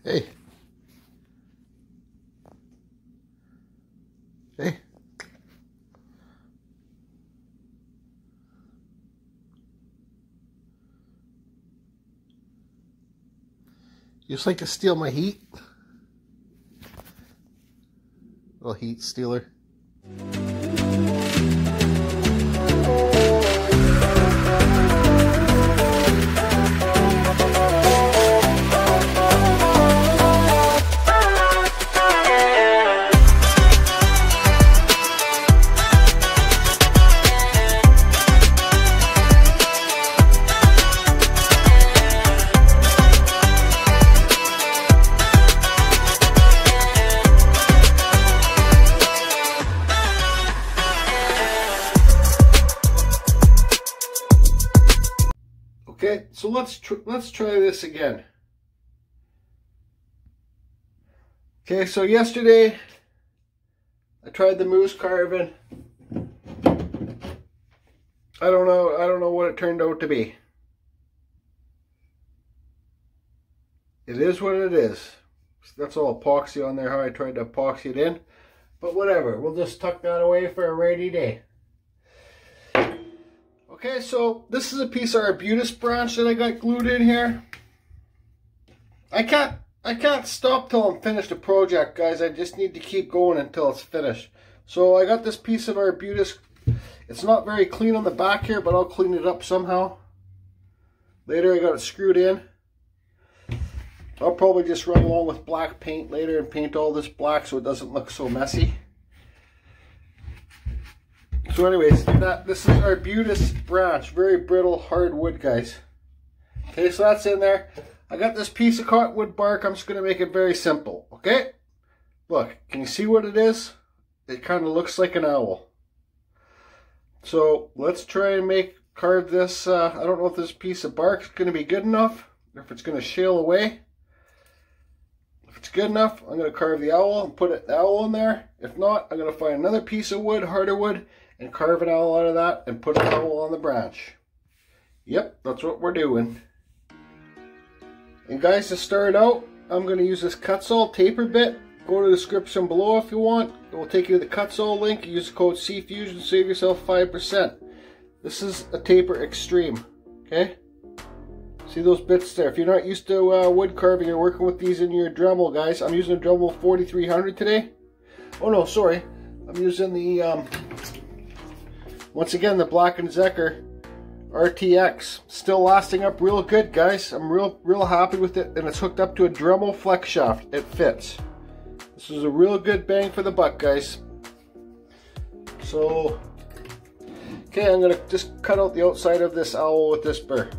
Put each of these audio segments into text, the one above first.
Hey. Hey. You just like to steal my heat? Little heat stealer. Okay, so let's try this again. Okay, so yesterday I tried the moose carving. I don't know what it turned out to be. It is what it is. That's all epoxy on there, how I tried to epoxy it in. But whatever, we'll just tuck that away for a rainy day. Okay, so this is a piece of arbutus branch that I got glued in here. I can't stop till I'm finished the project, guys. I just need to keep going until it's finished. So I got this piece of arbutus. It's not very clean on the back here, but I'll clean it up somehow. Later I got it screwed in. I'll probably just run along with black paint later and paint all this black so it doesn't look so messy. So anyways, this is arbutus branch, very brittle hardwood, guys. Okay, so that's in there. I got this piece of cottonwood bark. I'm just going to make it very simple, okay? Look, can you see what it is? It kind of looks like an owl. So let's try and carve this. I don't know if this piece of bark is going to be good enough, or if it's going to shale away. If it's good enough, I'm going to carve the owl and put the owl in there. If not, I'm going to find another piece of wood, harder wood, and carve an owl out of that and put an owl on the branch. Yep, that's what we're doing. And guys, to start out, I'm going to use this Kutzall taper bit. Go to the description below if you want. It will take you to the Kutzall link. Use the code CFusion, save yourself 5%. This is a taper extreme, okay? See those bits there? If you're not used to wood carving, you're working with these in your Dremel, guys. I'm using a Dremel 4300 today. Oh no, sorry. I'm using the once again, the Black & Decker RTX. Still lasting up real good, guys. I'm real happy with it, and it's hooked up to a Dremel flex shaft. It fits. This is a real good bang for the buck, guys. So, okay, I'm gonna just cut out the outside of this owl with this burr.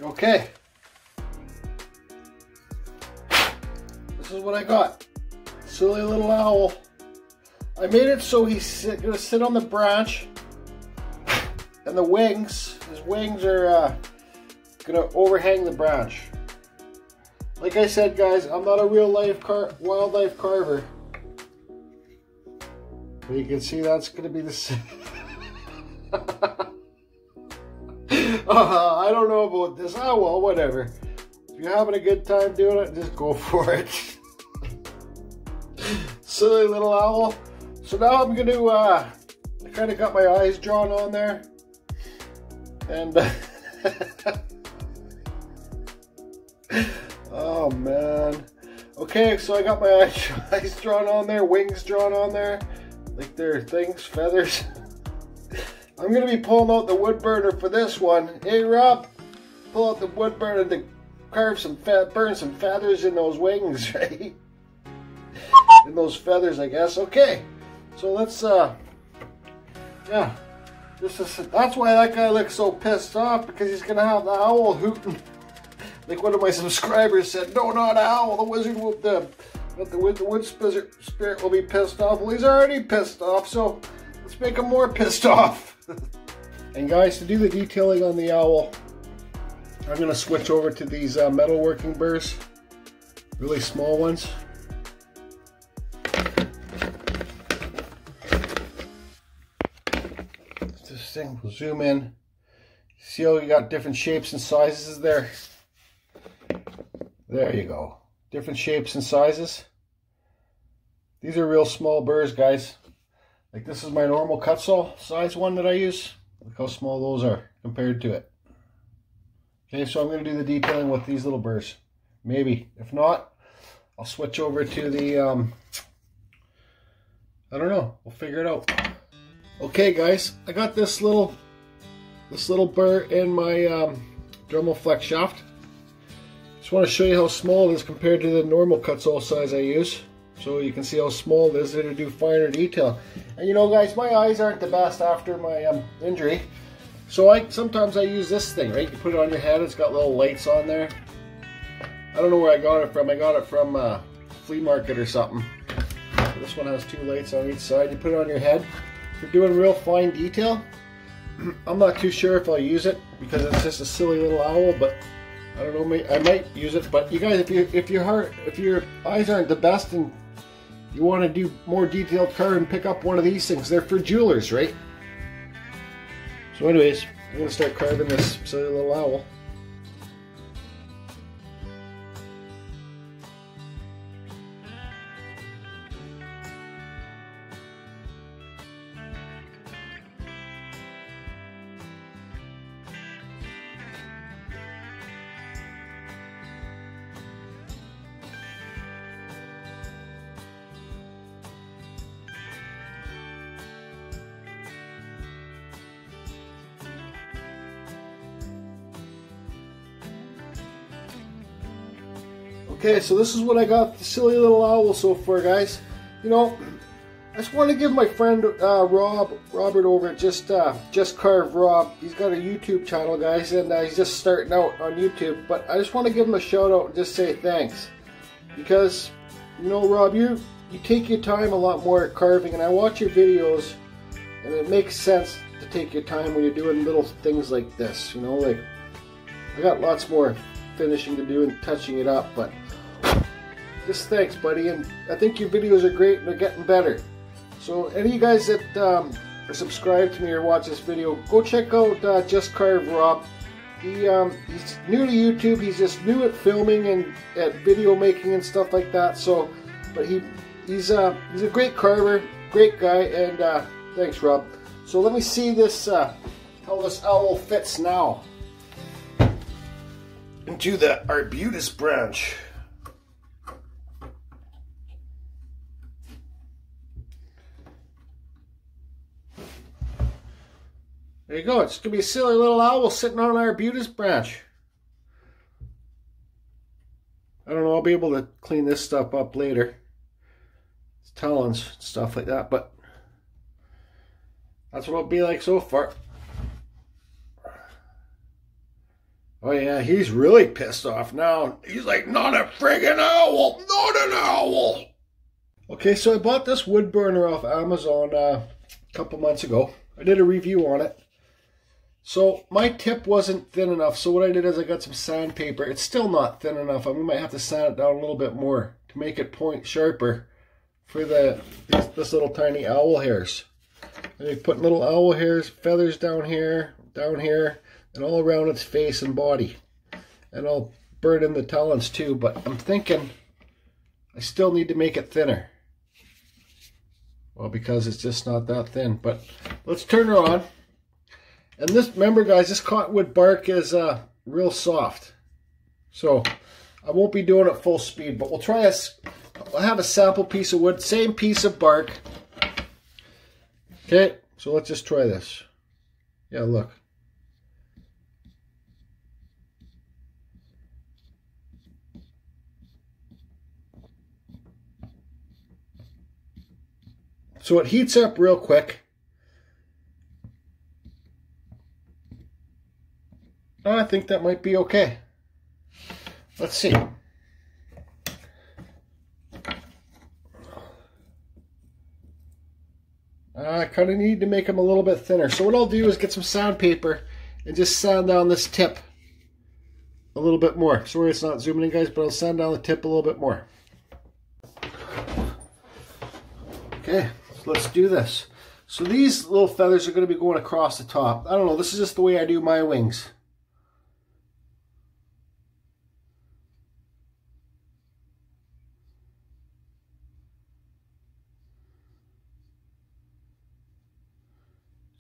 Okay, this is what I got. Silly little owl. I made it so he's gonna sit on the branch, and the wings, his wings are gonna overhang the branch. Like I said, guys, I'm not a real life wildlife carver, but you can see that's gonna be the same. I don't know about this. Oh well, whatever. If you're having a good time doing it, just go for it. Silly little owl. So now I'm going to, I kind of got my eyes drawn on there. And, oh man. Okay, so I got my eyes drawn on there, wings drawn on there. Like they're things, feathers. I'm going to be pulling out the wood burner for this one. Hey Rob, pull out the wood burner to carve some burn some feathers in those wings, right? In those feathers, I guess. Okay, so let's yeah, that's why that guy looks so pissed off, because he's going to have the owl hooting. Like one of my subscribers said, no, not owl, the wizard will, the wood spirit will be pissed off. Well, he's already pissed off, so Let's make them more pissed off. And guys, to do the detailing on the owl, I'm going to switch over to these metalworking burrs, really small ones. This thing will zoom in. See how you got different shapes and sizes there? There you go. Different shapes and sizes. These are real small burrs, guys. Like this is my normal Kutzall size one that I use. Look how small those are compared to it. Okay, so I'm going to do the detailing with these little burrs. Maybe. If not, I'll switch over to the, I don't know. We'll figure it out. Okay, guys. I got this little burr in my Dremel flex shaft. Just want to show you how small it is compared to the normal Kutzall size I use. So you can see how small it is to do finer detail. And you know, guys, my eyes aren't the best after my injury. So sometimes I use this thing, right? You put it on your head, it's got little lights on there. I don't know where I got it from. I got it from a flea market or something. This one has two lights on each side. You put it on your head. If you're doing real fine detail, I'm not too sure if I'll use it because it's just a silly little owl, but I don't know, I might use it. But you guys, if your eyes aren't the best and you want to do more detailed carving, pick up one of these things. They're for jewelers, right? So anyways, I'm going to start carving this silly little owl. Okay, so this is what I got, the silly little owl so far, guys. You know, I just want to give my friend Robert over at Just Carve Rob. He's got a YouTube channel, guys, and he's just starting out on YouTube. But I just want to give him a shout out and just say thanks, because you know, Rob, you take your time a lot more at carving, and I watch your videos, and it makes sense to take your time when you're doing little things like this. You know, like I got lots more finishing to do and touching it up, but just thanks, buddy. And I think your videos are great and they're getting better. So any of you guys that are subscribed to me or watch this video, go check out Just Carve Rob. He's new to YouTube. He's just new at filming and at video making and stuff like that. So, but he's a great carver, great guy, and thanks, Rob. So let me see this how this owl fits now into the arbutus branch. There you go. It's going to be a silly little owl sitting on our arbutus branch. I don't know. I'll be able to clean this stuff up later. It's talons, stuff like that. But that's what it'll be like so far. Oh yeah, he's really pissed off now. He's like, not a friggin' owl! Not an owl! Okay, so I bought this wood burner off Amazon a couple months ago. I did a review on it. So my tip wasn't thin enough, so what I did is I got some sandpaper. It's still not thin enough. I might have to sand it down a little bit more to make it point sharper for this little tiny owl hairs. And you put little owl hairs, feathers down here, and all around its face and body. And I'll burn in the talons too, but I'm thinking I still need to make it thinner. Well, because it's just not that thin. But let's turn her on. And this, remember guys, this cottonwood bark is real soft. So I won't be doing it full speed, but we'll try I'll have a sample piece of wood, same piece of bark. Okay, so let's just try this. Yeah, look. So it heats up real quick. I think that might be okay. Let's see. I kind of need to make them a little bit thinner. So what I'll do is get some sandpaper and just sand down this tip a little bit more. Sorry it's not zooming in, guys, but I'll sand down the tip a little bit more. Okay, so let's do this. So these little feathers are going to be going across the top. I don't know, this is just the way I do my wings.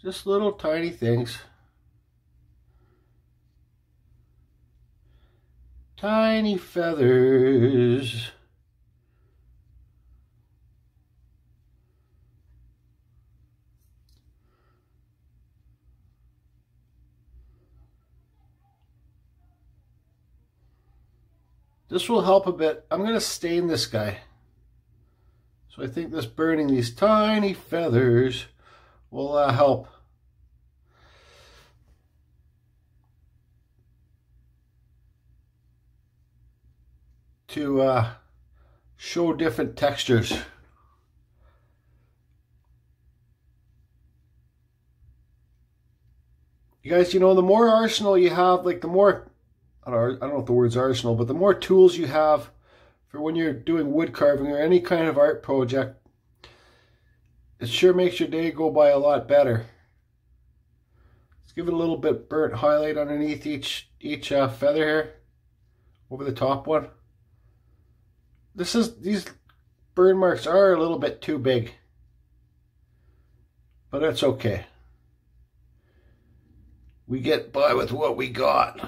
Just little tiny things. Tiny feathers. This will help a bit. I'm going to stain this guy. So I think this burning these tiny feathers will help. To show different textures. You guys, you know, the more arsenal you have, like the more, I don't know if the word's arsenal, but the more tools you have for when you're doing wood carving or any kind of art project, it sure makes your day go by a lot better. Let's give it a little bit burnt highlight underneath each feather here, over the top one. These burn marks are a little bit too big, but that's okay. We get by with what we got.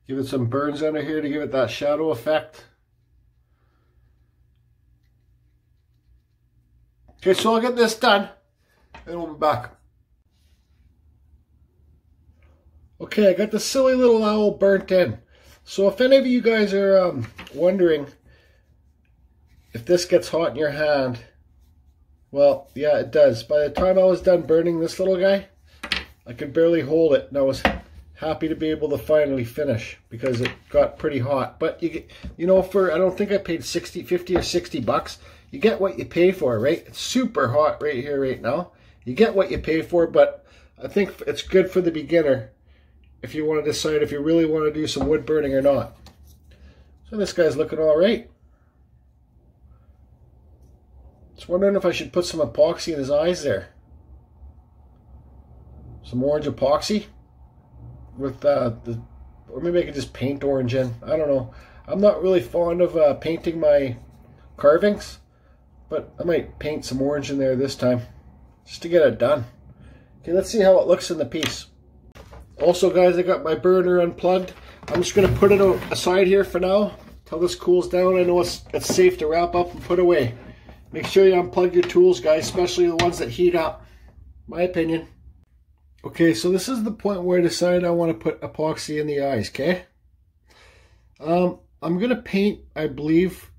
Give it some burns under here to give it that shadow effect. Okay, so I'll get this done and we'll be back. Okay, I got the silly little owl burnt in. So if any of you guys are wondering if this gets hot in your hand, well, yeah, it does. By the time I was done burning this little guy, I could barely hold it, and I was happy to be able to finally finish because it got pretty hot. But you know, for I don't think I paid 50 or 60 bucks. You get what you pay for, right? It's super hot right here, right now. You get what you pay for, but I think it's good for the beginner if you want to decide if you really want to do some wood burning or not. So this guy's looking all right. Just wondering if I should put some epoxy in his eyes there. Some orange epoxy with or maybe I could just paint orange in. I don't know. I'm not really fond of painting my carvings, but I might paint some orange in there this time just to get it done. Okay, let's see how it looks in the piece. Also, guys, I got my burner unplugged. I'm just going to put it aside here for now till this cools down. I know it's safe to wrap up and put away. Make sure you unplug your tools, guys, especially the ones that heat up. My opinion. Okay, so this is the point where I decided I want to put epoxy in the eyes, okay? I'm going to paint, I believe,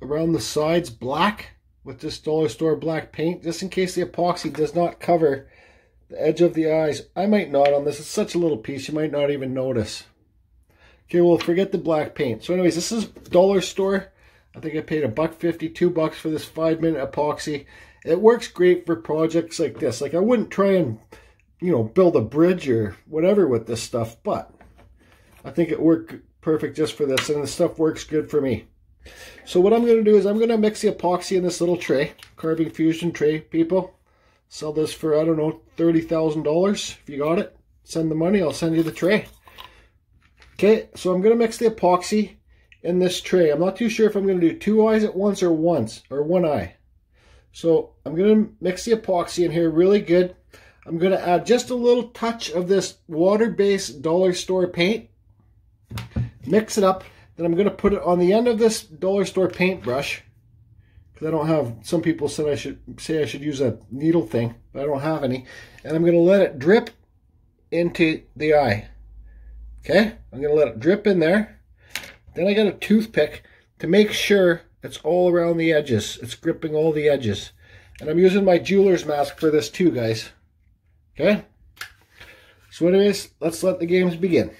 around the sides black with this dollar store black paint, just in case the epoxy does not cover the edge of the eyes. I might not on this. It's such a little piece, you might not even notice. Okay, well, forget the black paint. So anyways, this is dollar store. I think I paid $1.50, $2 for this 5-minute epoxy. It works great for projects like this. Like, I wouldn't try and, you know, build a bridge or whatever with this stuff, but I think it worked perfect just for this, and the stuff works good for me. So what I'm going to do is I'm going to mix the epoxy in this little tray, Carving Fusion tray, people. Sell this for, I don't know, $30,000. If you got it, send the money, I'll send you the tray. Okay, so I'm going to mix the epoxy in this tray. I'm not too sure if I'm going to do 2 eyes at once or one eye. So I'm going to mix the epoxy in here really good. I'm going to add just a little touch of this water-based dollar store paint. Mix it up. Then I'm going to put it on the end of this dollar store paintbrush. Because I don't have, some people said I should use a needle thing, but I don't have any. And I'm going to let it drip into the eye. Okay? I'm going to let it drip in there. Then I got a toothpick to make sure it's all around the edges. It's gripping all the edges. And I'm using my jeweler's mask for this too, guys. Okay? So anyways, let's let the games begin.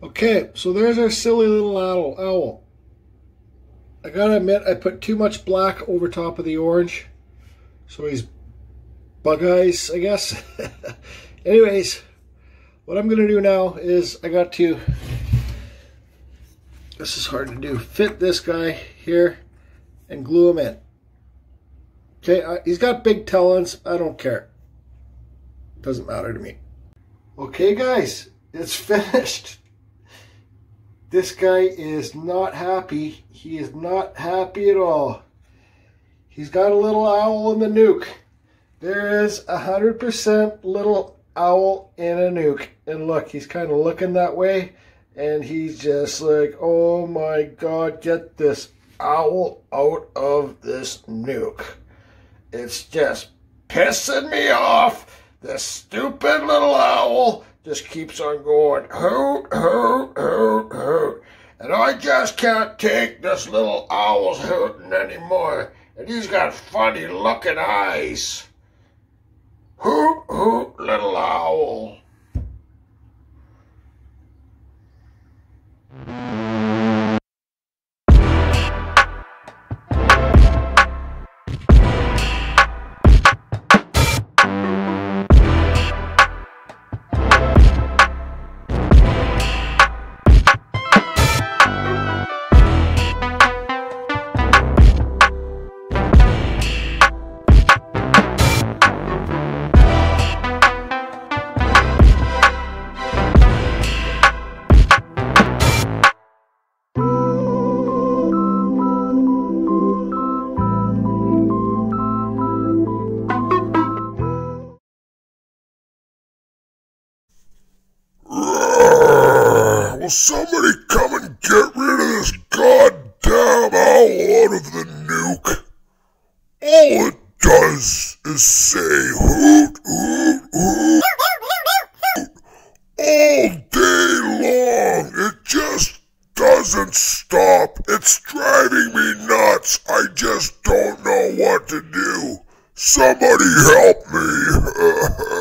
Okay, so there's our silly little owl. I gotta admit, I put too much black over top of the orange, so he's bug eyes, I guess. Anyways, what I'm gonna do now is I got to, this is hard to do, fit this guy here and glue him in. Okay, he's got big talons, I don't care. Doesn't matter to me. Okay guys, it's finished. This guy is not happy. He is not happy at all. He's got a little owl in the nuke. There is 100% little owl in a nuke. And look, he's kind of looking that way. And he's just like, oh my God, get this owl out of this nuke. It's just pissing me off. This stupid little owl just keeps on going, hoot, hoot, hoot, hoot. And I just can't take this little owl's hooting anymore. And he's got funny looking eyes. Hoot, hoot, little owl. Will somebody come and get rid of this goddamn owl out of the nuke? All it does is say hoot, hoot, hoot, all day long. It just doesn't stop. It's driving me nuts. I just don't know what to do. Somebody help me.